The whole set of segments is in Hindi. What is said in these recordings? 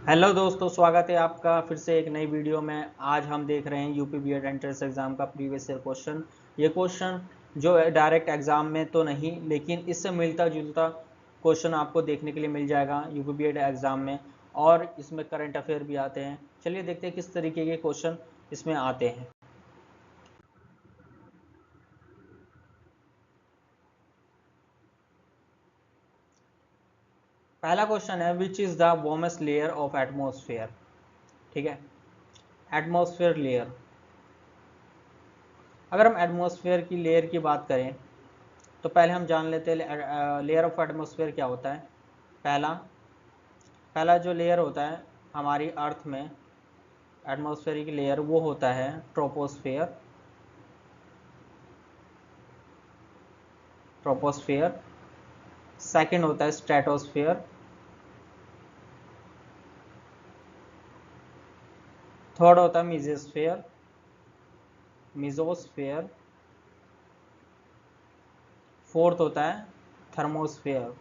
हेलो दोस्तों, स्वागत है आपका फिर से एक नई वीडियो में। आज हम देख रहे हैं यूपी बीएड एंट्रेंस एग्जाम का प्रीवियस ईयर क्वेश्चन। ये क्वेश्चन जो है डायरेक्ट एग्जाम में तो नहीं, लेकिन इससे मिलता जुलता क्वेश्चन आपको देखने के लिए मिल जाएगा यूपी बीएड एग्जाम में, और इसमें करंट अफेयर भी आते हैं। चलिए देखते हैं किस तरीके के क्वेश्चन इसमें आते हैं। पहला क्वेश्चन है, which is the warmest layer of atmosphere. ठीक है, एटमोसफेयर लेयर। अगर हम एटमोसफेयर की लेयर की बात करें तो पहले हम जान लेते हैं लेयर ऑफ एटमोसफेयर क्या होता है। पहला पहला जो लेयर होता है हमारी अर्थ में एटमॉस्फेरिक लेयर, वो होता है ट्रोपोस्फेयर। ट्रोपोस्फेयर। सेकंड होता है स्ट्रेटोस्फेयर। थर्ड होता है मिजोस्फेयर। मिजोस्फेयर। फोर्थ होता है थर्मोस्फेयर।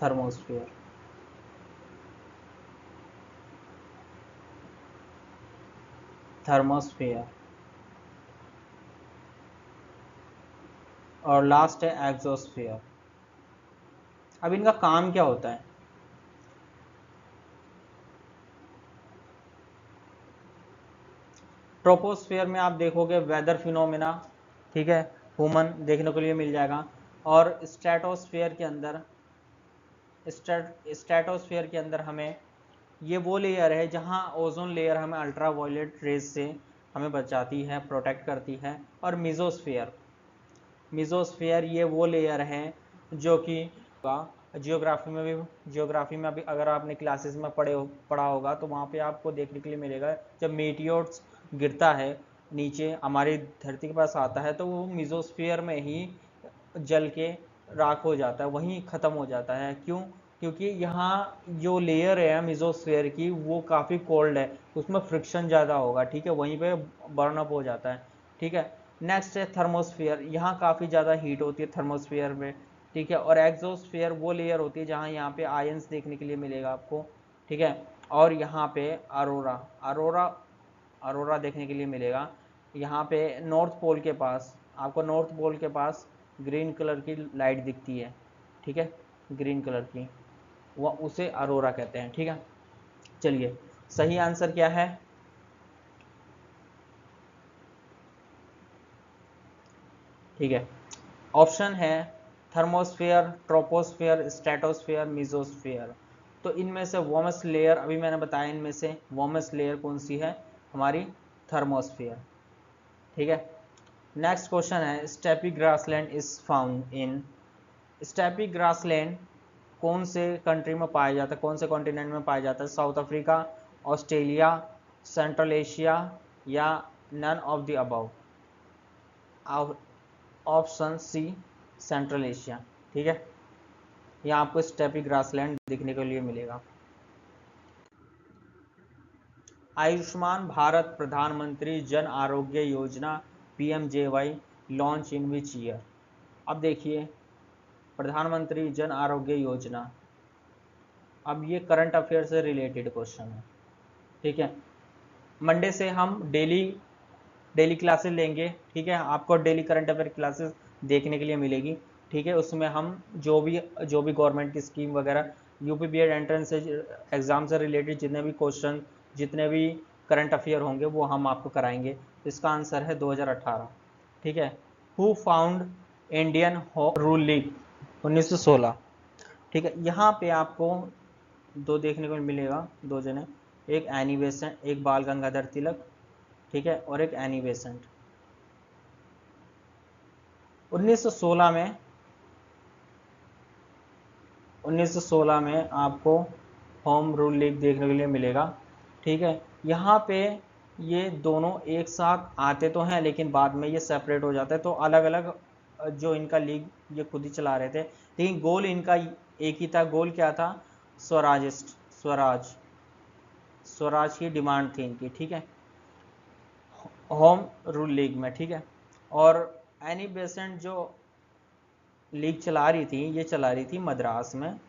थर्मोस्फेयर। थर्मोस्फेयर। और लास्ट है एक्सोस्फेयर। अब इनका काम क्या होता है? ट्रोपोस्फेयर में आप देखोगे वेदर फिनोमेना, ठीक है, ह्यूमन देखने को लिए मिल जाएगा। और स्ट्रेटोस्फेयर के अंदर स्ट्रेटोस्फेयर के अंदर हमें ये वो लेयर है जहां ओजोन लेयर हमें अल्ट्रावायलेट रेज से हमें बचाती है, प्रोटेक्ट करती है। और मिजोस्फेयर, मिजोस्फेयर ये वो लेयर है जो कि जियोग्राफी में अभी अगर आपने क्लासेस में पढ़ा होगा तो वहाँ पे आपको देखने के लिए मिलेगा, जब मीटियोर्स गिरता है नीचे हमारी धरती के पास आता है तो वो मिजोस्फेयर में ही जल के राख हो जाता है, वहीं ख़त्म हो जाता है। क्यों? क्योंकि यहाँ जो लेयर है मिजोस्फेयर की वो काफ़ी कोल्ड है, उसमें फ्रिक्शन ज़्यादा होगा, ठीक है, वहीं पे बर्न अप हो जाता है। ठीक है। नेक्स्ट है थर्मोस्फियर, यहाँ काफ़ी ज़्यादा हीट होती है थर्मोस्फियर में। ठीक है। और एक्सोस्फियर वो लेयर होती है जहाँ यहाँ पे आयंस देखने के लिए मिलेगा आपको। ठीक है। और यहाँ पे अरोरा अरोरा अरोरा देखने के लिए मिलेगा। यहाँ पे नॉर्थ पोल के पास, आपको नॉर्थ पोल के पास ग्रीन कलर की लाइट दिखती है, ठीक है, ग्रीन कलर की, वह उसे अरोरा कहते हैं। ठीक है। चलिए, सही आंसर क्या है? ठीक है, ऑप्शन है थर्मोस्फेयर, ट्रोपोस्फेयर, स्ट्रेटोस्फेयर, मिजोस्फेयर। तो इनमें से वार्मेस्ट लेयर, अभी मैंने बताया इनमें से वार्मेस्ट लेयर कौन सी है, हमारी थर्मोस्फेयर। ठीक है। नेक्स्ट क्वेश्चन है, steppe grassland is found in. Steppe grassland कौन से कंट्री में पाया जाता है, कौन से कॉन्टिनेंट में पाया जाता है? South Africa, Australia, Central Asia, या none of the above. Option C, Central Asia. ठीक है, यहाँ आपको स्टेपी ग्रासलैंड देखने के लिए मिलेगा। आयुष्मान भारत प्रधानमंत्री Jan Arogya Yojana PMJY launch in which year. अब देखिए, प्रधानमंत्री जन आरोग्य योजना, अब ये करंट अफेयर से रिलेटेड क्वेश्चन है। ठीक है। मंडे से हम डेली डेली क्लासेस लेंगे, ठीक है, आपको डेली करंट अफेयर क्लासेस देखने के लिए मिलेगी। ठीक है, उसमें हम जो भी गवर्नमेंट की स्कीम वगैरह, यूपी बीएड एंट्रेंस एग्जाम से रिलेटेड जितने भी क्वेश्चन, जितने भी करंट अफेयर होंगे वो हम आपको कराएंगे। तो इसका आंसर है 2018। ठीक है। Who found Indian rule league 1916। ठीक है, यहाँ पे आपको दो देखने को मिलेगा, दो जने, एक एनी बेसेंट, एक बाल गंगाधर तिलक, ठीक है, और एक एनी बेसेंट। 1916 में 1916 में आपको होम रूल लीग देखने के लिए मिलेगा। ठीक है। यहाँ पे ये दोनों एक साथ आते तो हैं लेकिन बाद में ये सेपरेट हो जाते हैं, तो अलग अलग जो इनका लीग ये खुद ही चला रहे थे, लेकिन गोल इनका एक ही था। गोल क्या था? स्वराजिस्ट, स्वराज, स्वराज की डिमांड थी इनकी। ठीक है, होम रूल लीग में। ठीक है। और एनी बेसेंट जो लीग चला रही थी, ये चला रही थी मद्रास में,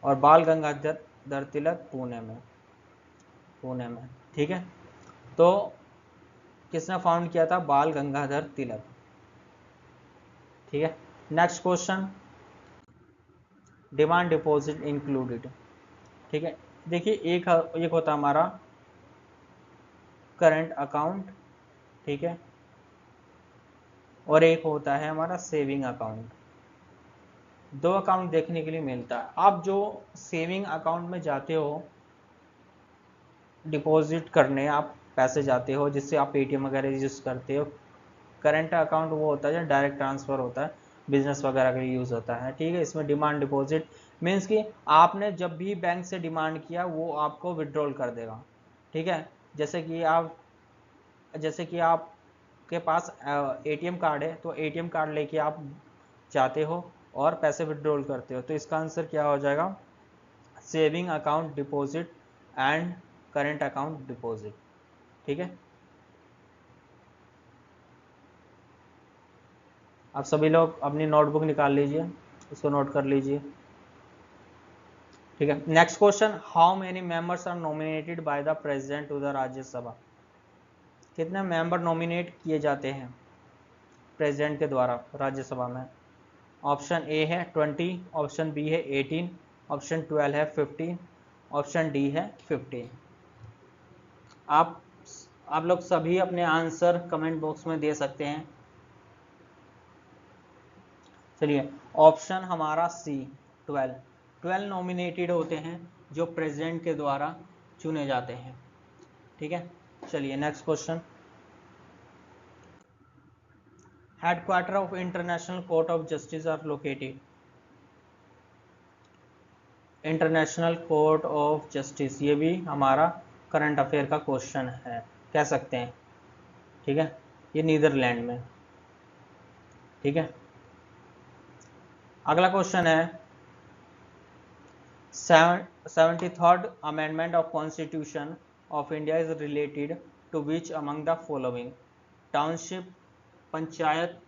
और बाल गंगाधर तिलक पुणे में, ठीक है। तो किसने फाउंड किया था? बाल गंगाधर तिलक, ठीक है। Next question, demand deposit included, ठीक है। देखिए एक होता हमारा करंट अकाउंट, ठीक है, और एक होता है हमारा सेविंग अकाउंट। दो अकाउंट देखने के लिए मिलता है। आप जो सेविंग अकाउंट में जाते हो डिपॉजिट करने, आप पैसे जाते हो जिससे आप पेटीएम वगैरह यूज करते हो। करंट अकाउंट वो होता है जो डायरेक्ट ट्रांसफर होता है, बिजनेस वगैरह के लिए यूज होता है, ठीक है। इसमें डिमांड डिपॉजिट मीन्स कि आपने जब भी बैंक से डिमांड किया वो आपको विड्रॉल कर देगा, ठीक है। जैसे कि आपके पास एटीएम कार्ड है, तो एटीएम कार्ड लेके आप जाते हो और पैसे विड्रॉल करते हो, तो इसका आंसर क्या हो जाएगा? Saving account deposit and current account deposit, ठीक है। आप सभी लोग अपनी नोटबुक निकाल लीजिए, इसको नोट कर लीजिए, ठीक है। Next question, how many members are nominated by the president to the Rajya Sabha? कितने मेंबर नॉमिनेट किए जाते हैं प्रेसिडेंट के द्वारा राज्यसभा में? ऑप्शन ए है 20, ऑप्शन बी है 18, ऑप्शन 12 है 15, ऑप्शन डी है 15। आप लोग सभी अपने आंसर कमेंट बॉक्स में दे सकते हैं। चलिए, ऑप्शन हमारा सी 12 नॉमिनेटेड होते हैं जो प्रेसिडेंट के द्वारा चुने जाते हैं, ठीक है। चलिए next question, headquarter of international court of justice are located? International court of justice, ये भी हमारा करंट अफेयर का क्वेश्चन है, कह सकते हैं, ठीक है। ये नीदरलैंड में, ठीक है। अगला क्वेश्चन है 73rd amendment of constitution of India is related to which among the following? Township, panchayat,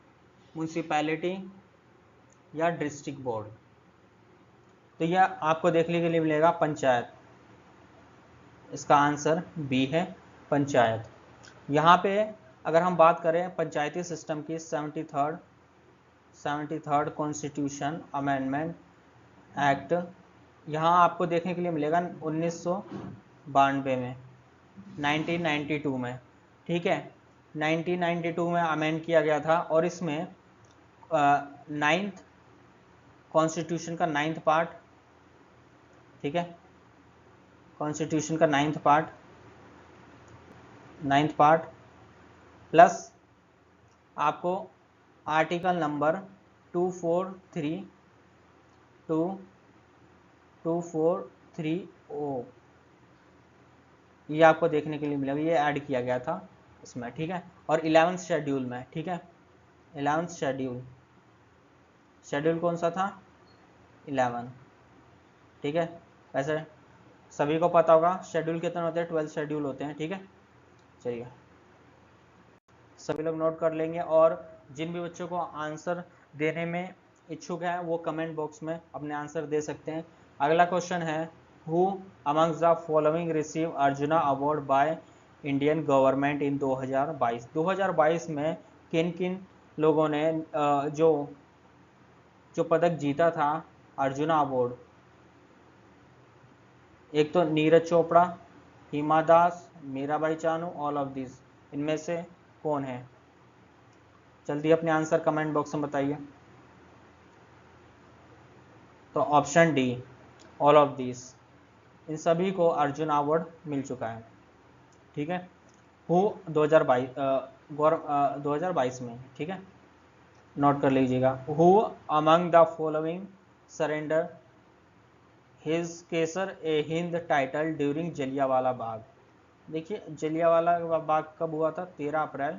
municipality या डिस्ट्रिक्ट बोर्ड? तो यह आपको देखने के लिए मिलेगा पंचायत, इसका आंसर बी है पंचायत। यहाँ पे अगर हम बात करें पंचायती सिस्टम की 73rd कॉन्स्टिट्यूशन अमेंडमेंट एक्ट, यहाँ आपको देखने के लिए मिलेगा 1992 में, 1992 में, ठीक है। 1992 में अमेंड किया गया था, और इसमें नाइन्थ कॉन्स्टिट्यूशन का 9th पार्ट, ठीक है, कॉन्स्टिट्यूशन का 9th पार्ट प्लस आपको आर्टिकल नंबर 2430 ये आपको देखने के लिए मिलेगा, ये ऐड किया गया था इसमें, ठीक है। और 11th शेड्यूल में, ठीक है, 11th शेड्यूल कौन सा था? 11, ठीक है। वैसे सभी को पता होगा शेड्यूल कितने होते हैं, 12 शेड्यूल होते हैं, ठीक है। चलिए सभी लोग नोट कर लेंगे, और जिन भी बच्चों को आंसर देने में इच्छुक है वो कमेंट बॉक्स में अपने आंसर दे सकते हैं। अगला क्वेश्चन है, who amongst the following receive arjuna award by Indian government in 2022? 2022 में किन किन लोगों ने जो पदक जीता था अर्जुना अवार्ड? एक तो Neeraj Chopra, Hima Das, Mirabai Chanu, all of this, इनमें से कौन है? जल्दी अपने आंसर कमेंट बॉक्स में बताइए। तो option D, all of this, इन सभी को अर्जुन अवार्ड मिल चुका है, ठीक है। हु 2022 में, ठीक है, नोट कर लीजिएगा। Who among the following surrender his Kaiser e Hind title during Jallianwala Bagh? देखिए जलियांवाला बाग कब हुआ था? 13 अप्रैल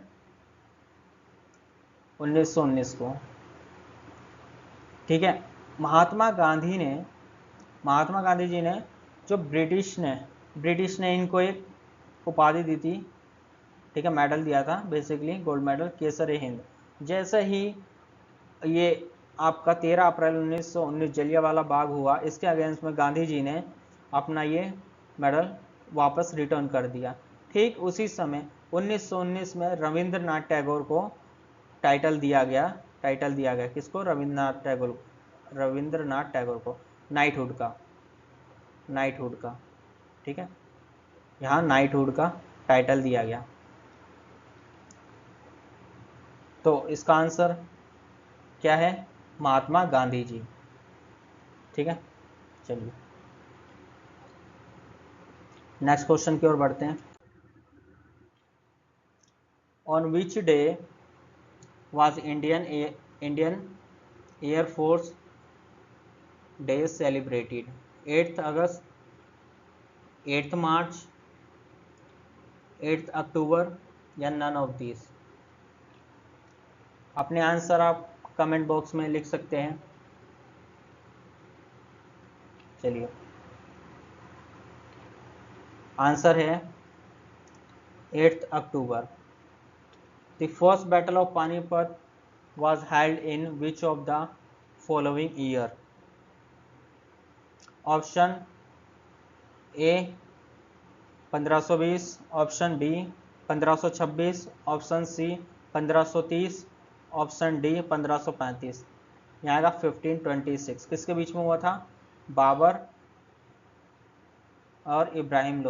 1919 को, ठीक है। महात्मा गांधी जी ने जो ब्रिटिश ने इनको एक उपाधि दी थी, ठीक है, मेडल दिया था, बेसिकली गोल्ड मेडल, केसर ए हिंद। जैसे ही ये आपका 13 अप्रैल 1919 जलियांवाला बाग हुआ, इसके अगेंस्ट में गांधी जी ने अपना ये मेडल वापस रिटर्न कर दिया। ठीक उसी समय 1919 में रविंद्रनाथ टैगोर को टाइटल दिया गया किसको? रविंद्रनाथ टैगोर को नाइटहुड का, ठीक है, यहाँ नाइटहुड का टाइटल दिया गया। तो इसका आंसर क्या है? महात्मा गांधी जी, ठीक है। चलिए नेक्स्ट क्वेश्चन की ओर बढ़ते हैं। On which day was Indian air force day celebrated? 8th August, 8th March, 8th October या नन ऑफ दिस? अपने आंसर आप कमेंट बॉक्स में लिख सकते हैं। चलिए आंसर है 8th October. The first battle of Panipat was held in which of the following year? Option A 1520, option B 1526, option C 1530, option D 1535। यहाँ का 1526 किसके बीच में हुआ था? बाबर और इब्राहिम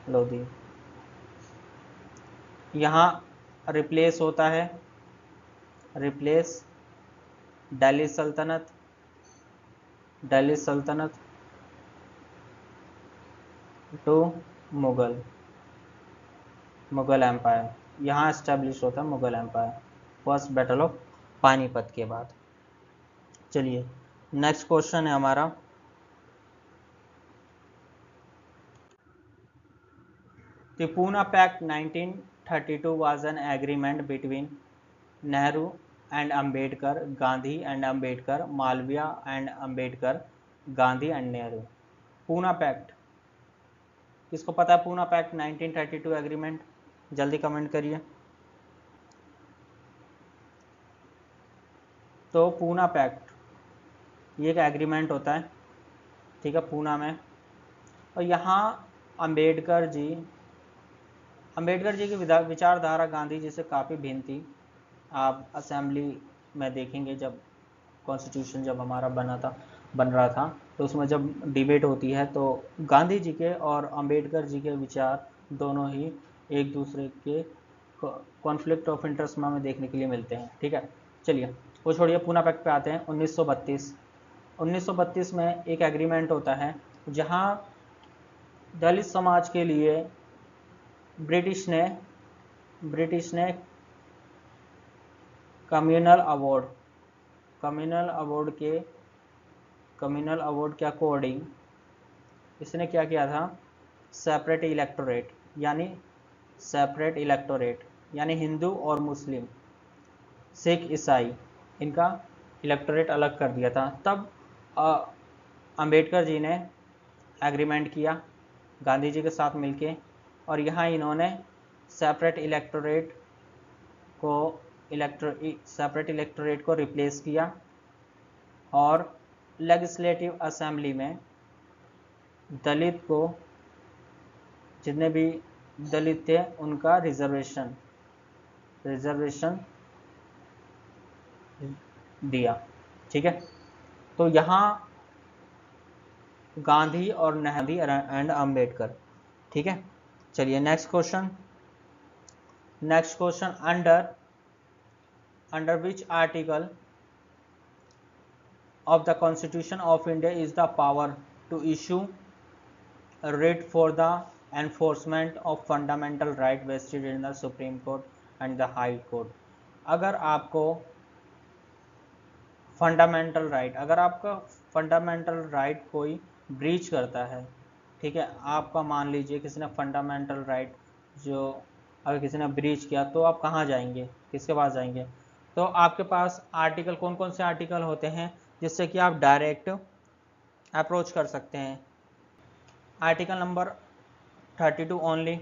लोदी। यहाँ रिप्लेस होता है, दिल्ली सल्तनत टू मुगल एम्पायर, यहाँ एस्टेब्लिश होता है Mughal empire first battle of Panipat के बाद। चलिए नेक्स्ट क्वेश्चन है हमारा, The Pune Pact 1932 was an agreement between Nehru and Ambedkar, Gandhi and Ambedkar, Malviya and Ambedkar, Gandhi and Nehru। Poona pact किसको पता है? पूना पैक्ट 1932 एग्रीमेंट, जल्दी कमेंट करिए। तो पूना पैक्ट ये एक एग्रीमेंट होता है, ठीक है, पूना में। और यहाँ अंबेडकर जी की विचारधारा गांधी जी से काफ़ी भिन्न थी। आप असेंबली में देखेंगे जब कॉन्स्टिट्यूशन जब हमारा बन रहा था तो उसमें जब डिबेट होती है तो गांधी जी के और अंबेडकर जी के विचार दोनों ही एक दूसरे के कॉन्फ्लिक्ट ऑफ इंटरेस्ट में हमें देखने के लिए मिलते हैं, ठीक है। चलिए वो छोड़िए, पूना पैक्ट पे आते हैं। 1932 में एक एग्रीमेंट होता है जहां दलित समाज के लिए ब्रिटिश ने कम्युनल अवार्ड के अकॉर्डिंग इसने क्या किया था? सेपरेट इलेक्टोरेट यानी हिंदू और मुस्लिम, सिख, ईसाई, इनका इलेक्टोरेट अलग कर दिया था। तब अंबेडकर जी ने एग्रीमेंट किया गांधी जी के साथ मिलके, और यहाँ इन्होंने सेपरेट इलेक्टोरेट को रिप्लेस किया और लेजिस्लेटिव असेंबली में दलित को, जितने भी दलित थे उनका रिजर्वेशन दिया, ठीक है। तो यहाँ गांधी और नेहरू एंड अंबेडकर, ठीक है। चलिए next question, under which article of the Constitution of India is the power to issue a writ for the enforcement of fundamental right vested in the Supreme Court and the High Court। अगर आपका फंडामेंटल राइट कोई ब्रीच करता है, ठीक है, आपका मान लीजिए किसी ने फंडामेंटल राइट जो अगर किसी ने ब्रीच किया तो आप कहाँ जाएंगे, किसके पास जाएंगे? तो आपके पास आर्टिकल कौन कौन से आर्टिकल होते हैं जिससे कि आप डायरेक्ट अप्रोच कर सकते हैं? Article number 32 only.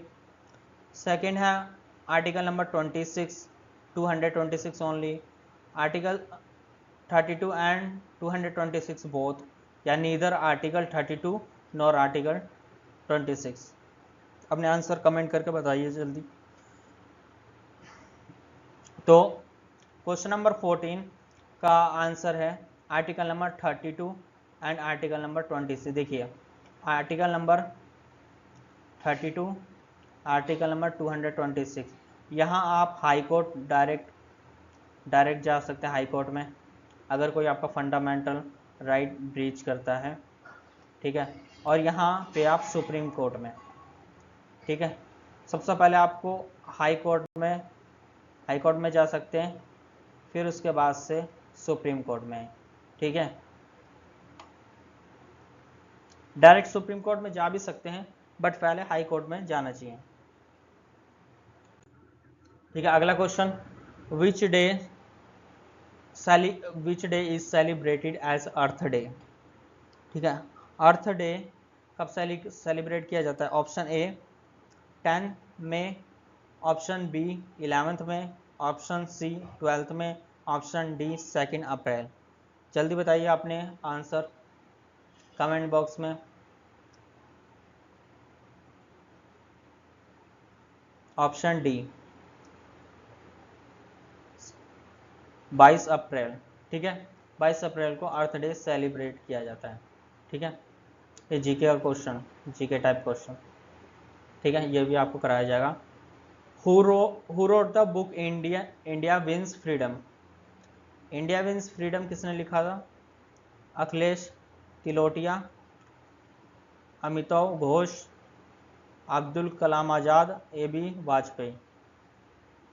सेकंड है article number 26, 226 only, article 32 and 226 both, या नीदर आर्टिकल 32 नॉर आर्टिकल 26। अपने आंसर कमेंट करके बताइए जल्दी। तो क्वेश्चन नंबर 14 का आंसर है article number 32 and article number 26। देखिए आर्टिकल नंबर 32, आर्टिकल नंबर 226, यहाँ आप हाई कोर्ट डायरेक्ट जा सकते हैं हाई कोर्ट में अगर कोई आपका फंडामेंटल राइट ब्रीच करता है, ठीक है। और यहाँ पे आप सुप्रीम कोर्ट में, ठीक है। सबसे पहले आपको हाई कोर्ट में जा सकते हैं, फिर उसके बाद से सुप्रीम कोर्ट में, ठीक है। डायरेक्ट सुप्रीम कोर्ट में जा भी सकते हैं, बट पहले हाई कोर्ट में जाना चाहिए, ठीक है। अगला question, which day is celebrated as earth day, ठीक है। अर्थ डे कब सेलिब्रेट किया जाता है? ऑप्शन ए 10 में, ऑप्शन बी 11th में, ऑप्शन सी 12th में, ऑप्शन डी 2 अप्रैल। जल्दी बताइए आपने आंसर कमेंट बॉक्स में। ऑप्शन डी 22 अप्रैल, ठीक है। 22 अप्रैल को अर्थ डे सेलिब्रेट किया जाता है, ठीक है। ये जीके का क्वेश्चन, जीके टाइप क्वेश्चन, ठीक है, ये भी आपको कराया जाएगा। Who wrote the book India wins freedom? India wins freedom किसने लिखा था? अखिलेश तिलोटिया, अमिताभ घोष, अब्दुल कलाम आज़ाद, AB वाजपेयी।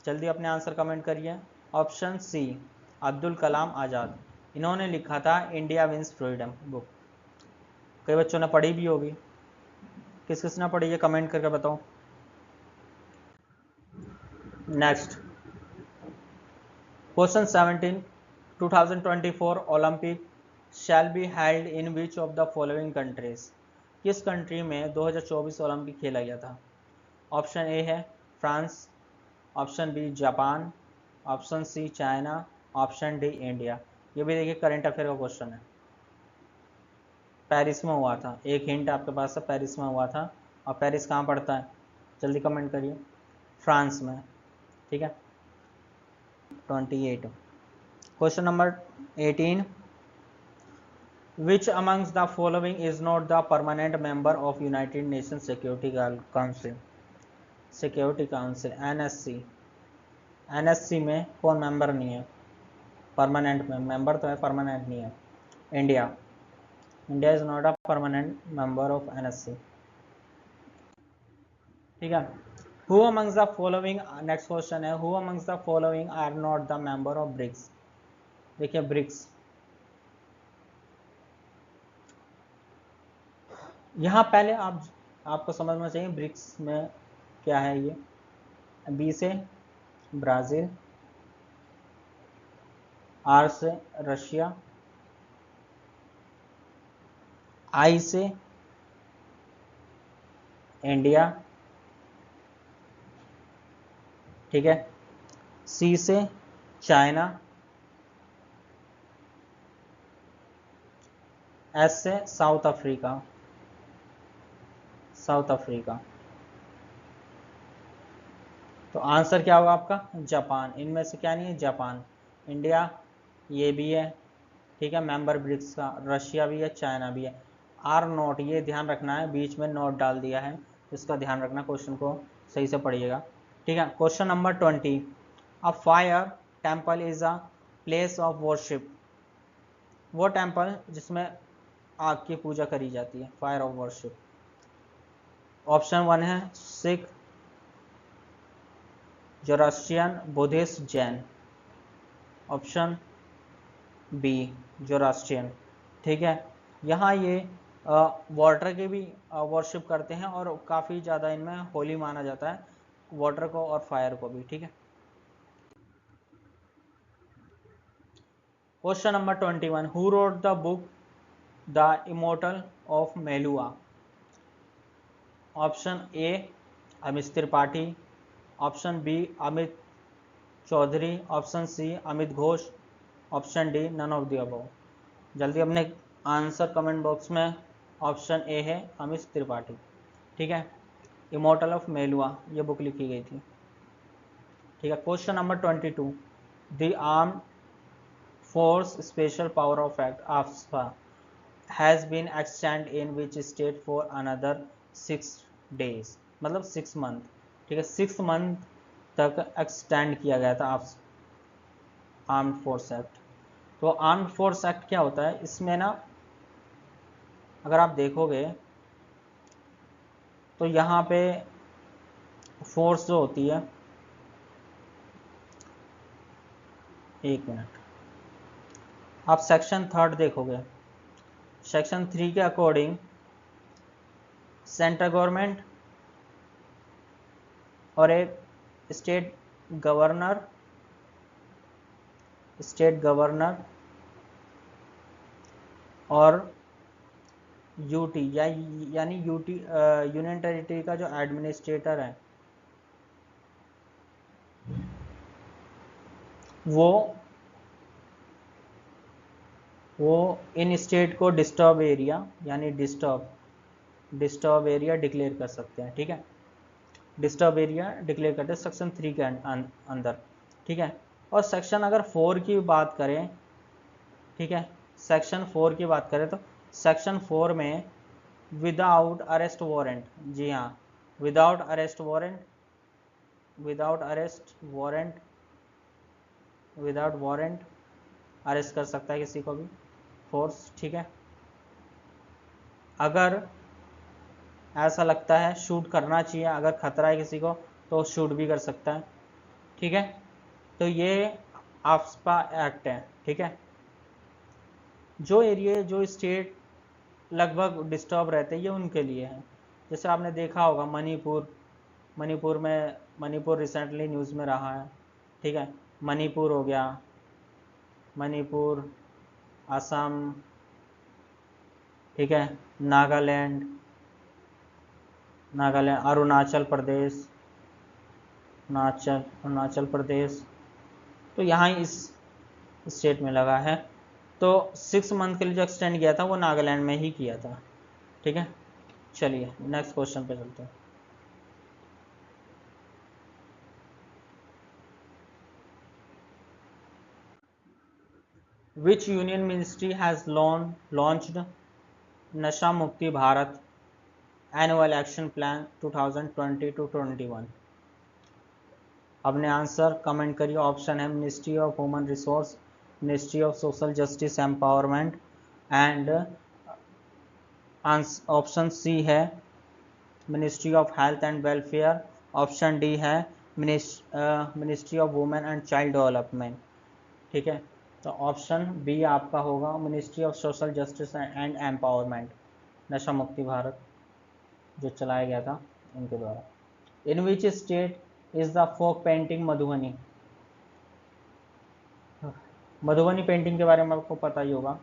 जल्दी अपने आंसर कमेंट करिए। ऑप्शन सी अब्दुल कलाम आज़ाद, इन्होंने लिखा था इंडिया विंस फ्रीडम बुक। कई बच्चों ने पढ़ी भी होगी, किस किसने पढ़ी है कमेंट करके बताओ। Next question 17, 2024 Olympic shall be held in which of the following countries? किस कंट्री में 2024 ओलंपिक खेला गया था? ऑप्शन ए है France, option B Japan, option C China, option D India. ये भी देखिए करंट अफेयर का क्वेश्चन है, पेरिस में हुआ था। एक हिंट आपके पास है, पेरिस में हुआ था। और पेरिस कहाँ पड़ता है? जल्दी कमेंट करिए। फ्रांस में, ठीक है। 28 question number 18, which amongst the following is not the permanent member of United nation security council? Security council NSC में कौन मेंबर नहीं है? परमानेंट में मेंबर तो है, परमानेंट नहीं है। India is not a permanent member of NSC, ठीक है। Who amongst the following, next question है, who amongst the following are not the member of BRICS? देखिए ब्रिक्स, यहाँ पहले आपको समझना चाहिए ब्रिक्स में क्या है। ये बी से ब्राज़ील, आर से रशिया, आई से इंडिया, ठीक है, सी से चाइना, एस से साउथ अफ्रीका, तो आंसर क्या होगा आपका? जापान। इनमें से क्या नहीं है? जापान। इंडिया ये भी है, ठीक है, मेंबर ब्रिक्स का। रशिया भी है, चाइना भी है। आर नॉट, ये ध्यान रखना है, बीच में नोट डाल दिया है, इसका ध्यान रखना, क्वेश्चन को सही से पढ़िएगा, ठीक है। Question number 20, a fire temple is a place of worship? वो टेम्पल जिसमें आग की पूजा करी जाती है, फायर ऑफ वर्शिप। ऑप्शन 1 है Sikh, Zoroastrian, Buddhist, Jain. Option B Zoroastrian, ठीक है। यहाँ ये वाटर के भी वर्शिप करते हैं और काफ़ी ज़्यादा इनमें होली माना जाता है, वाटर को और फायर को भी, ठीक है। Question number 21, who wrote the book the immortal of Meluha? Option A Amish Tripathi, option B Amit Chaudhary, option C Amit Ghosh, option D none of the above. जल्दी अपने आंसर कमेंट बॉक्स में। ऑप्शन ए है अमित त्रिपाठी। ठीक है, इमोर्टल ऑफ मेलुआ ये बुक लिखी गई थी। ठीक है, question number 22, the arm force special power of act AFSPA has been extend in which state for another 6 days, मतलब 6 month। ठीक है, 6 month तक एक्सटेंड किया गया था आर्म्ड फोर्स एक्ट। तो आर्म्ड फोर्स एक्ट क्या होता है, इसमें ना अगर आप देखोगे तो यहाँ पे फोर्स जो होती है, एक मिनट, आप सेक्शन 3 देखोगे, सेक्शन 3 के अकॉर्डिंग सेंट्रल गवर्नमेंट और एक स्टेट गवर्नर और यूटी यानी यूटी यूनियन टेरिटरी का जो एडमिनिस्ट्रेटर है वो इन स्टेट को डिस्टर्ब एरिया यानी डिस्टर्ब एरिया डिक्लेयर कर सकते हैं। ठीक है, डिस्टर्ब एरिया डिक्लेयर करते हैं सेक्शन 3 के अंदर। ठीक है, और सेक्शन अगर 4 की बात करें, ठीक है, सेक्शन 4 की बात करें तो सेक्शन 4 में विदाउट अरेस्ट वारंट, जी हाँ, विदाउट अरेस्ट वारंट अरेस्ट कर सकता है किसी को भी फोर्स। ठीक है, अगर ऐसा लगता है शूट करना चाहिए, अगर खतरा है किसी को तो शूट भी कर सकता है। ठीक है, तो ये आफ्सपा एक्ट है। ठीक है, जो एरिया जो स्टेट लगभग डिस्टर्ब रहते हैं ये उनके लिए है। जैसे आपने देखा होगा मणिपुर रिसेंटली न्यूज़ में रहा है। ठीक है, मणिपुर हो गया, मणिपुर, असम, ठीक है, नागालैंड, अरुणाचल प्रदेश, तो यहाँ इस स्टेट में लगा है। तो 6 मंथ के लिए जो एक्सटेंड किया था वो नागालैंड में ही किया था। ठीक है, चलिए नेक्स्ट क्वेश्चन पे चलते हैं। Which union ministry has launched Nasha Mukti Bharat annual action plan 2020-21। अपने आंसर कमेंट करिए। ऑप्शन है ministry of human resource, ministry of social justice empowerment and option C है ministry of health and welfare, option D है ministry of women and child development. ठीक है, तो ऑप्शन बी आपका होगा ministry of social justice and empowerment, Nasha Mukti Bharat जो चलाया गया था उनके द्वारा। In which state is the folk painting Madhubani. Madhubani painting के बारे में आपको पता ही होगा।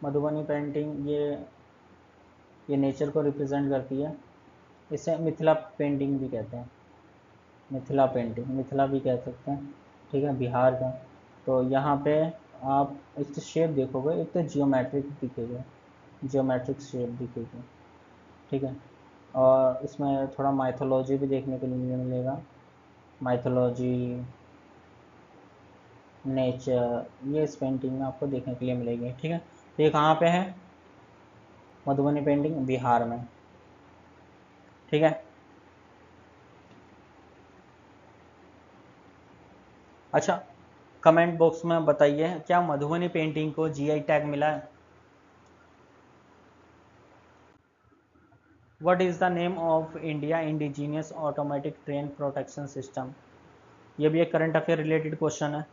मधुबनी पेंटिंग ये नेचर को रिप्रेजेंट करती है। इसे मिथिला पेंटिंग भी कहते हैं, मिथिला भी कह सकते हैं। ठीक है, बिहार का। तो यहाँ पे आप एक तो शेप देखोगे, एक तो जियोमेट्रिक शेप दिखेगी। ठीक है, और इसमें थोड़ा माइथोलॉजी भी देखने को मिलेगा, माइथोलॉजी, नेचर, ये इस पेंटिंग में आपको देखने के लिए मिलेगी। ठीक है, तो ये कहाँ पे है, मधुबनी पेंटिंग बिहार में। ठीक है, अच्छा, कमेंट बॉक्स में बताइए क्या मधुबनी पेंटिंग को जीआई टैग मिला है। What is the name of India indigenous automatic train protection system. ये भी एक करंट अफेयर रिलेटेड क्वेश्चन है।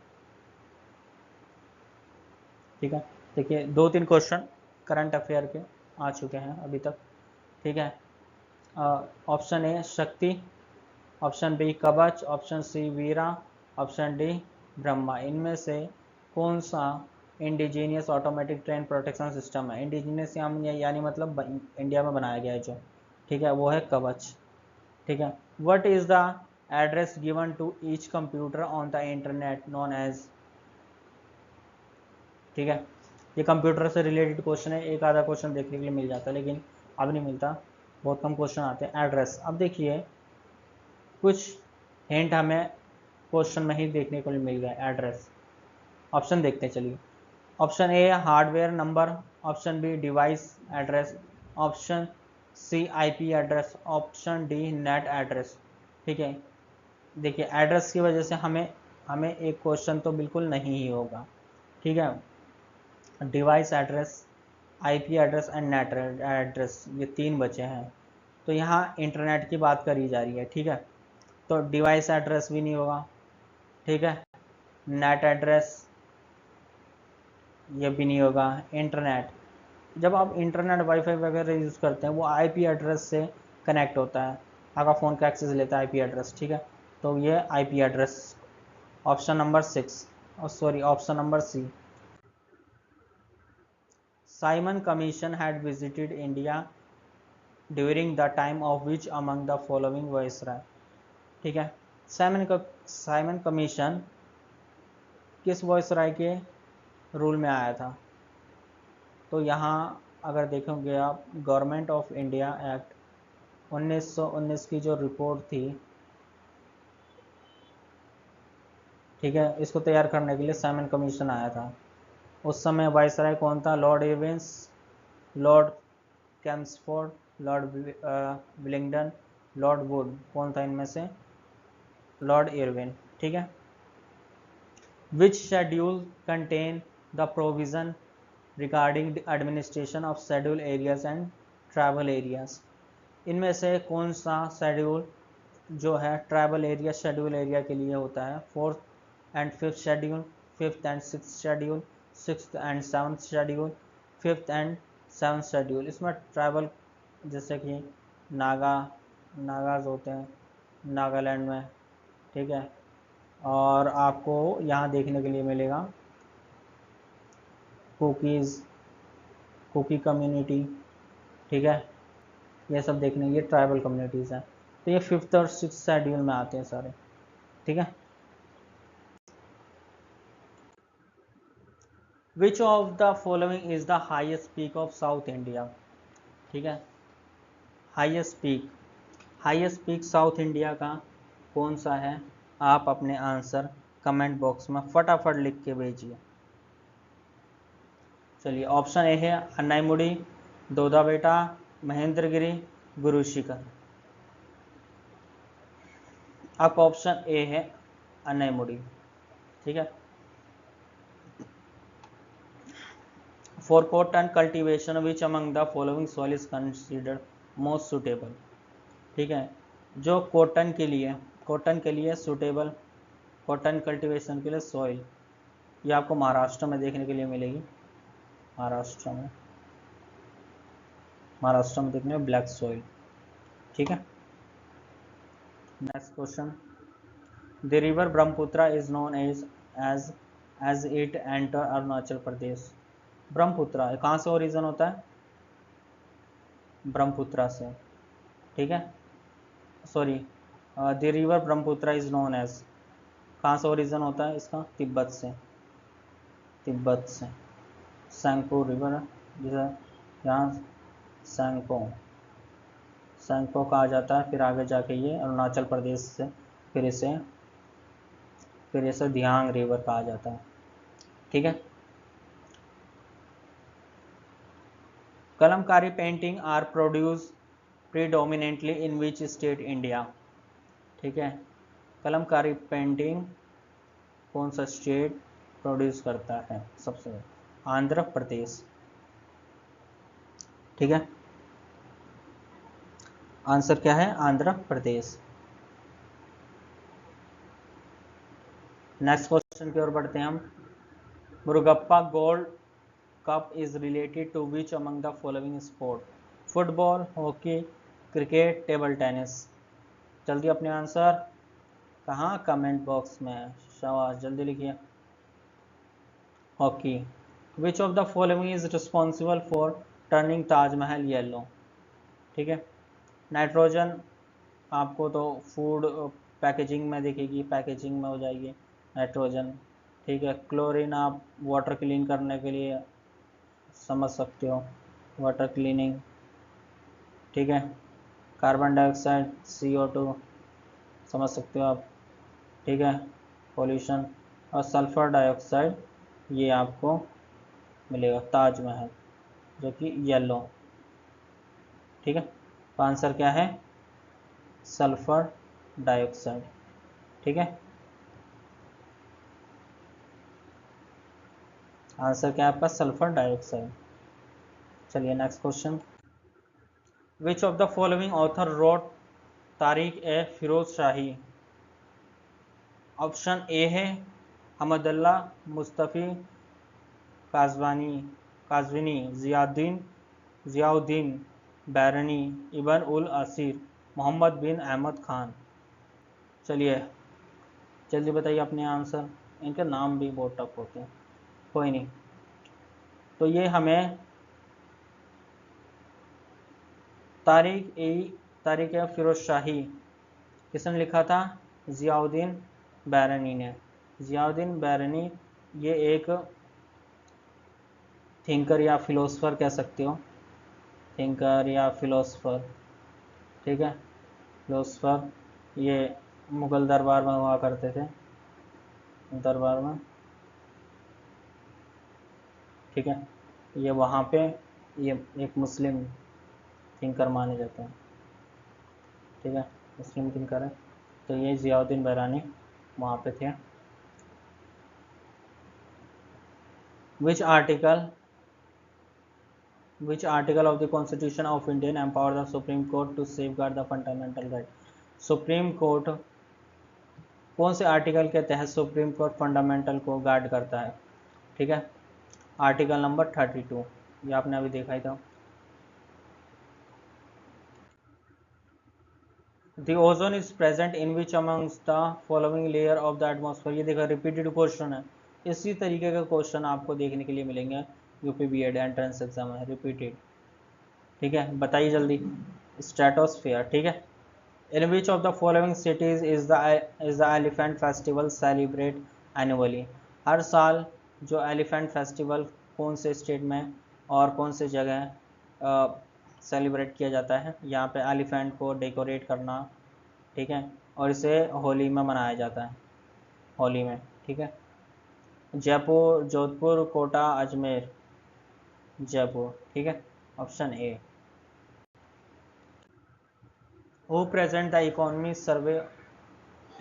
ठीक है, देखिए 2-3 क्वेश्चन करंट अफेयर के आ चुके हैं अभी तक। ठीक है, ऑप्शन ए शक्ति, ऑप्शन बी कवच, ऑप्शन सी वीरा, ऑप्शन डी ब्रह्मा। इनमें से कौन सा indigenous automatic train protection system है। इंडिजीनियस यानी मतलब इंडिया में बनाया गया है जो, ठीक है, वो है कवच। ठीक है, what is the address given to each computer on the internet known as. ठीक है, ये कंप्यूटर से रिलेटेड क्वेश्चन है, एक आधा क्वेश्चन देखने के लिए मिल जाता है लेकिन अब नहीं मिलता, बहुत कम क्वेश्चन आते हैं। एड्रेस, अब देखिए कुछ हिंट हमें क्वेश्चन में ही देखने को मिल गया। एड्रेस, ऑप्शन देखते हैं चलिए। Option A hardware number, option B device address, option C IP address, option D net address. ठीक है, देखिए एड्रेस की वजह से हमें हमें एक क्वेश्चन तो बिल्कुल नहीं ही होगा। ठीक है, device address, IP address and net address, ये तीन बचे हैं। तो यहाँ इंटरनेट की बात करी जा रही है। ठीक है, तो डिवाइस एड्रेस भी नहीं होगा। ठीक है, नेट एड्रेस ये भी नहीं होगा। इंटरनेट, जब आप इंटरनेट वाईफाई वगैरह यूज़ करते हैं वो आईपी एड्रेस से कनेक्ट होता है, आपका फ़ोन का एक्सेस लेता है आईपी एड्रेस। ठीक है, तो ये IP address. Option number 6, sorry option number C. Simon commission had visited India during the time of which among the following viceroy. ठीक है, साइमन कमीशन किस वायसराय के रूल में आया था? तो यहाँ अगर देखोगे आप, गवर्नमेंट ऑफ इंडिया एक्ट 1919 की जो रिपोर्ट थी, ठीक है, इसको तैयार करने के लिए साइमन कमीशन आया था। उस समय वायसराय कौन था? Lord Irwin, lord Chelmsford, lord Willingdon, lord Wood. कौन था इनमें से? Lord Irwin. ठीक है, which schedule contain the provision regarding the administration of schedule areas and tribal areas. इनमें से कौन सा शेड्यूल जो है ट्राइबल एरिया शेड्यूल एरिया के लिए होता है? 4th and 5th schedule, 5th and 6th schedule, 6th and 7th schedule, 5th and 7th schedule. इसमें ट्राइबल जैसे कि नागाज होते हैं नागालैंड में। ठीक है, और आपको यहाँ देखने के लिए मिलेगा कुकी कम्युनिटी। ठीक है, ये सब देखने, ये ट्राइबल कम्युनिटीज़ हैं। तो ये 5th और 6th शेड्यूल में आते हैं सारे। ठीक है, विच of the following is the highest peak of south India? ठीक है, हाईएस्ट पीक साउथ इंडिया का कौन सा है? आप अपने आंसर कमेंट बॉक्स में फटाफट लिख के भेजिए। चलिए, ऑप्शन ए है अन्नाईमुड़ी, दोदा बेटा, महेंद्रगिरी, गुरु शिखर। आपका ऑप्शन ए है अन्नाईमुड़ी। ठीक है, for cotton cultivation which among the following soil is considered most suitable. ठीक है, जो कॉटन के लिए सुटेबल, कॉटन कल्टीवेशन के लिए सॉइल, ये आपको महाराष्ट्र में देखने के लिए मिलेगी। महाराष्ट्र में देखने में ब्लैक सॉइल। ठीक है, next question. The river Brahmaputra is known as it enter Arunachal Pradesh. Brahmaputra कहाँ से ओरिजिन होता है? ब्रह्मपुत्र से। ठीक है, sorry, the river Brahmaputra is known as, कहाँ से ओरिजिन होता है इसका? तिब्बत से। सैंको रिवर, जिसे यहाँ सैंको कहा जाता है। फिर आगे जाके ये अरुणाचल प्रदेश से फिर इसे दियांग रिवर कहा जाता है। ठीक है, Kalamkari painting are produce predominantly in which state India. ठीक है, कलमकारी पेंटिंग कौन सा स्टेट प्रोड्यूस करता है सबसे? आंध्र प्रदेश। ठीक है, आंसर क्या है? आंध्र प्रदेश। नेक्स्ट क्वेश्चन की ओर बढ़ते हैं हम। Murugappa gold cup is related to which among the following sport? Football, hockey, cricket, table tennis. जल्दी अपने आंसर कहाँ? कमेंट बॉक्स में, शाबाश, जल्दी लिखिए। Hockey. Which of the following is responsible for turning Taj Mahal yellow? ठीक है, नाइट्रोजन आपको तो फूड पैकेजिंग में दिखेगी, पैकेजिंग में हो जाएगी नाइट्रोजन। ठीक है, क्लोरीन आप वाटर क्लीन करने के लिए समझ सकते हो, वाटर क्लीनिंग। ठीक है, कार्बन डाइऑक्साइड CO2 समझ सकते हो आप। ठीक है, पोल्यूशन। और सल्फर डाइऑक्साइड ये आपको मिलेगा ताजमहल, जो कि येलो। ठीक है, तो आंसर क्या है? Sulphur dioxide. ठीक है, आंसर क्या है आपका? Sulphur dioxide. चलिए next question. Which of the following author wrote Tarikh i Firoz Shahi? Option A है Hamdallah Mustawfi Qazvini, Ziauddin Barani, ibn ul Asir, Mohammad bin Ahmad Khan. चलिए जल्दी बताइए अपने आंसर, इनके नाम भी बहुत टफ होते हैं, कोई नहीं। तो ये हमें तारिक ए फिरोज शाही किसने लिखा था? जियाउद्दीन बैरनी ने। जियाउद्दीन बैरनी ये एक थिंकर या फिलोसफर कह सकते हो, थिंकर या फिलोसफर। ठीक है, फिलोसफर। ये मुगल दरबार में हुआ करते थे, दरबार में। ठीक है, ये वहाँ पे ये एक मुस्लिम थिंकर माने जाते हैं। ठीक है, मुस्लिम थिंकर है। तो ये जियाउद्दीन बैरानी वहाँ पे थे। Which article of the constitution of Indian empower the supreme court to safeguard the fundamental right? Supreme court कौन से आर्टिकल के तहत सुप्रीम कोर्ट फंडामेंटल को गार्ड करता है? ठीक है, आर्टिकल नंबर 32, ये आपने अभी देखा ही था। The ozone is present in which amongst the following layer of the atmosphere? ये देखा रिपीटेड क्वेश्चन है, इसी तरीके का क्वेश्चन आपको देखने के लिए मिलेंगे UPBED एंट्रेंस एग्जाम में, रिपीटेड। ठीक है, बताइए जल्दी। स्ट्रेटोस्फेयर। ठीक है, in which of the following cities is the elephant festival celebrate annually? हर साल जो एलिफेंट फेस्टिवल कौन से स्टेट में और कौन से जगह सेलिब्रेट किया जाता है? यहाँ पे एलिफेंट को डेकोरेट करना। ठीक है, और इसे होली में मनाया जाता है, होली में। ठीक है, जयपुर, जोधपुर, कोटा, अजमेर। जयपुर। ठीक है, option A. Who present the economy survey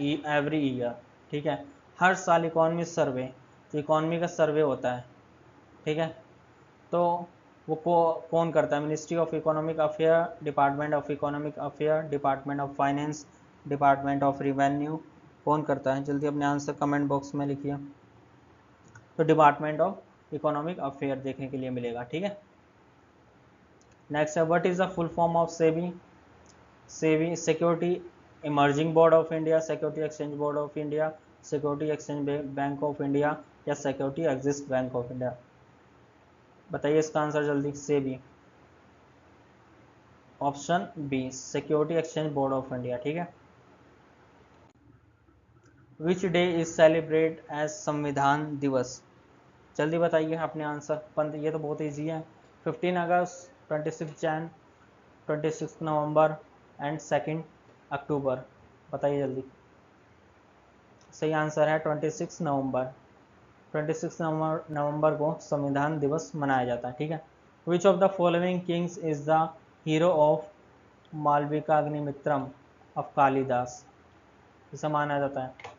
every year? ठीक है, हर साल इकोनॉमी सर्वे, जो इकोनॉमी का सर्वे होता है, ठीक है, तो वो कौन करता है? Ministry of economic affair, department of economic affair, department of finance, department of revenue, कौन करता है? जल्दी अपने आंसर कमेंट बॉक्स में लिखिए। तो डिपार्टमेंट ऑफ इकोनॉमिक अफेयर देखने के लिए मिलेगा। ठीक है, नेक्स्ट है what is the full form of SEBI? SEBI security emerging board of India, security exchange board of India, security exchange bank of India, या security exist bank of India? बताइए इसका आंसर जल्दी। SEBI, option B, security exchange board of India. ठीक है, which day is celebrate as Samvidhan Diwas? जल्दी बताइए अपने आंसर। ये तो बहुत ईजी है। 15 अगस्त, 26 जैन, 26 नवंबर एंड 2 अक्टूबर। बताइए जल्दी। सही आंसर है 26 नवंबर। 26 नवंबर को संविधान दिवस मनाया जाता है। ठीक है, विच of the following Kings is the hero of Malavikagnimitram of Kalidas? इसे माना जाता है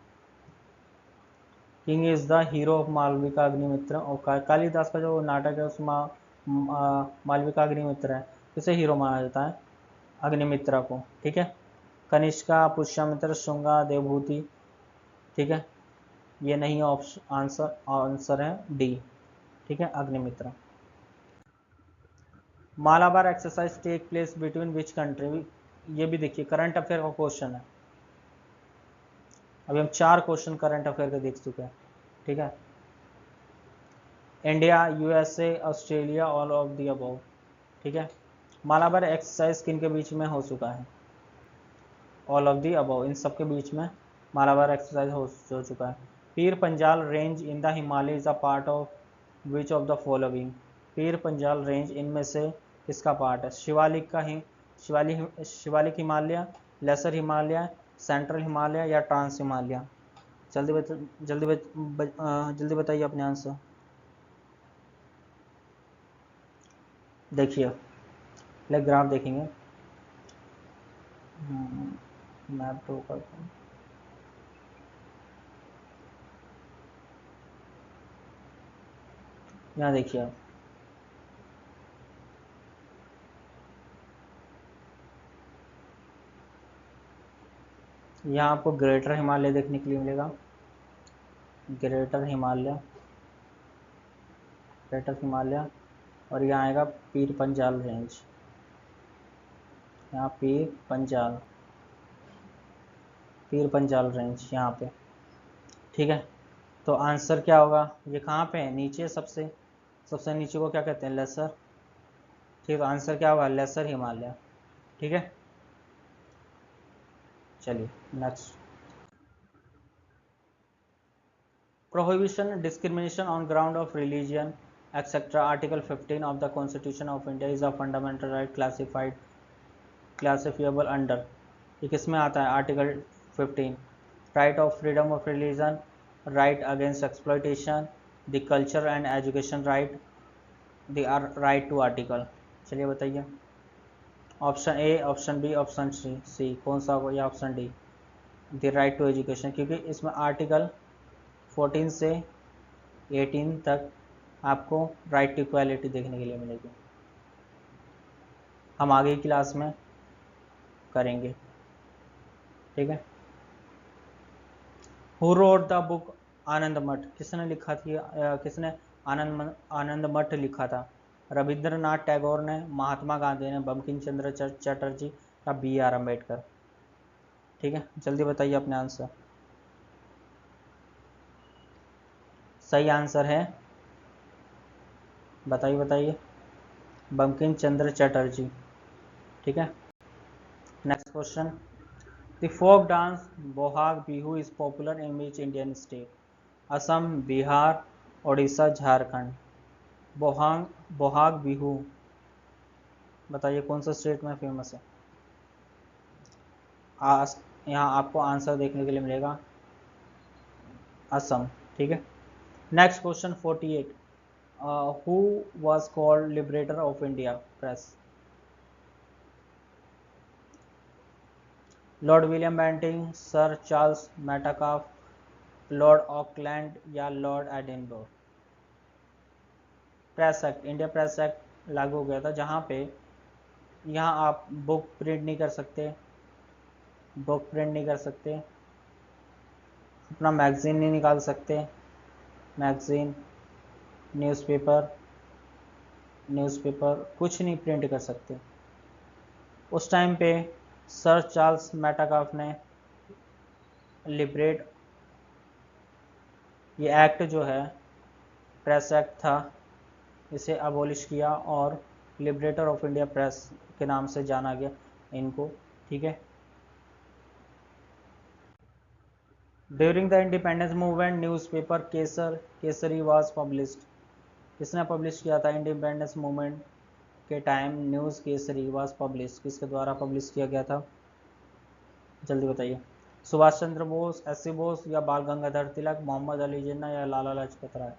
king is the hero of Malavikagnimitra, और कालिदास का जो नाटक है उसमें मालविकाग्निमित्र है, इसे हीरो माना जाता है, अग्निमित्रा को। ठीक है, कनिष्का, पुष्यमित्र, शुंगा, देवभूति। ठीक है, ये नहीं ऑप्शन, आंसर है डी। ठीक है, Agnimitra. Malabar exercise take place between which country? ये भी देखिए करंट अफेयर का क्वेश्चन है। अभी हम 4 क्वेश्चन करंट अफेयर के देख चुके हैं। ठीक है, India, USA, Australia, all of the above. ठीक है, मालाबार एक्सरसाइज किन के बीच में हो चुका है? ऑल ऑफ दी अबव, इन सब के बीच में मालाबार एक्सरसाइज हो चुका है। Pir Panjal range in the Himalaya is a part of which of the following, Pir Panjal range इनमें से किसका पार्ट है? शिवालिक का शिवालिक हिमालय, लेसर हिमालय, सेंट्रल हिमालय या ट्रांस हिमालय? जल्दी बताइए अपने आंसर। देखिए ले ग्राफ देखेंगे, मैप ड्रॉ करता हूँ। यहाँ देखिए आप, यहाँ आपको ग्रेटर हिमालय देखने के लिए मिलेगा, ग्रेटर हिमालय, ग्रेटर हिमालय, और यहाँ आएगा पीर पंजाल रेंज, यहाँ पीर पंजाल रेंज यहाँ पे, ठीक है। तो आंसर क्या होगा? ये कहाँ पे है? नीचे, सबसे नीचे को क्या कहते हैं? लेसर, ठीक है। तो आंसर क्या होगा? लेसर हिमालय, ठीक है। चलिए next, prohibition discrimination on ground of religion etcetera, article 15 of the constitution of India is a fundamental right classifiable under, ये किस में आता है? Article 15, right of freedom of religion, right against exploitation, the culture and education right, the right to article. चलिए बताइए, option A, option B, option C, कौन सा होगा? या option D, the right to education, क्योंकि इसमें आर्टिकल 14 से 18 तक आपको राइट टू इक्वालिटी देखने के लिए मिलेगी। हम आगे की क्लास में करेंगे, ठीक है। हु रोट द बुक आनंद मठ, किसने लिखा थी? किसने आनंद मठ लिखा था? रविंद्रनाथ टैगोर ने, महात्मा गांधी ने, बंकिम चंद्र चटर्जी या बी आर अम्बेडकर? ठीक है, जल्दी बताइए अपने आंसर। सही आंसर है, बताइए, बंकिम चंद्र चटर्जी, ठीक है। Next question, the folk dance Bohag Bihu is popular in which Indian state? Assam, Bihar, Orissa, Jharkhand? Bohag Bihu बताइए कौन सा स्टेट में फेमस है? यहाँ आपको आंसर देखने के लिए मिलेगा असम, ठीक है। Next question 48, who was called liberator of India press? Lord William Bentinck, sir Charles Metcalfe, lord Auckland या lord Edinburgh? Press act, India press act लागू हो गया था, जहाँ पे यहाँ आप बुक प्रिंट नहीं कर सकते, अपना मैगजीन नहीं निकाल सकते, मैगजीन, न्यूज़पेपर कुछ नहीं प्रिंट कर सकते। उस टाइम पे सर चार्ल्स मेटाकाफ ने लिबरेट, ये एक्ट जो है प्रेस एक्ट था, इसे अबोलिश किया और लिबरेटर ऑफ इंडिया प्रेस के नाम से जाना गया इनको, ठीक है। During the independence movement newspaper Kesari was published, किसने पब्लिश किया था? इंडिपेंडेंस मूवमेंट के time news Kesari was publish, किसके द्वारा पब्लिश किया गया था? जल्दी बताइए, सुभाष चंद्र बोस, एस.सी. बोस या बाल गंगाधर तिलक, मोहम्मद अली जिन्ना या लाला लाजपत राय?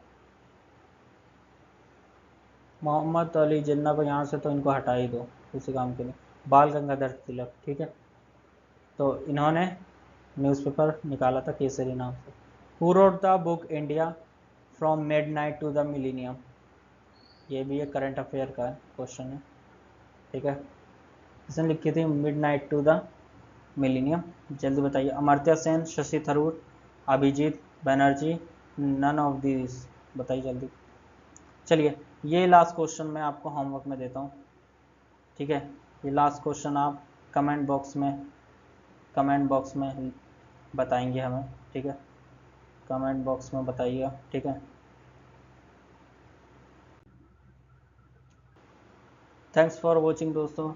मोहम्मद अली जिन्ना को यहाँ से तो इनको हटा ही दो, किसी काम के लिए, बाल गंगाधर तिलक, ठीक है। तो इन्होंने न्यूज़पेपर निकाला था केसरी नाम से। Who wrote the book India from midnight to the millennium, ये भी एक करंट अफेयर का क्वेश्चन है, ठीक है। इसने लिखी थी मिडनाइट टू द मिलीनियम? जल्दी बताइए, Amartya Sen, Shashi Tharoor, Abhijit Banerjee, none of this? बताइए जल्दी। चलिए ये लास्ट क्वेश्चन मैं आपको होमवर्क में देता हूँ, ठीक है। ये लास्ट क्वेश्चन आप कमेंट बॉक्स में बताएंगे हमें, ठीक है। कमेंट बॉक्स में बताइएगा, ठीक है। थैंक्स फॉर वॉचिंग दोस्तों।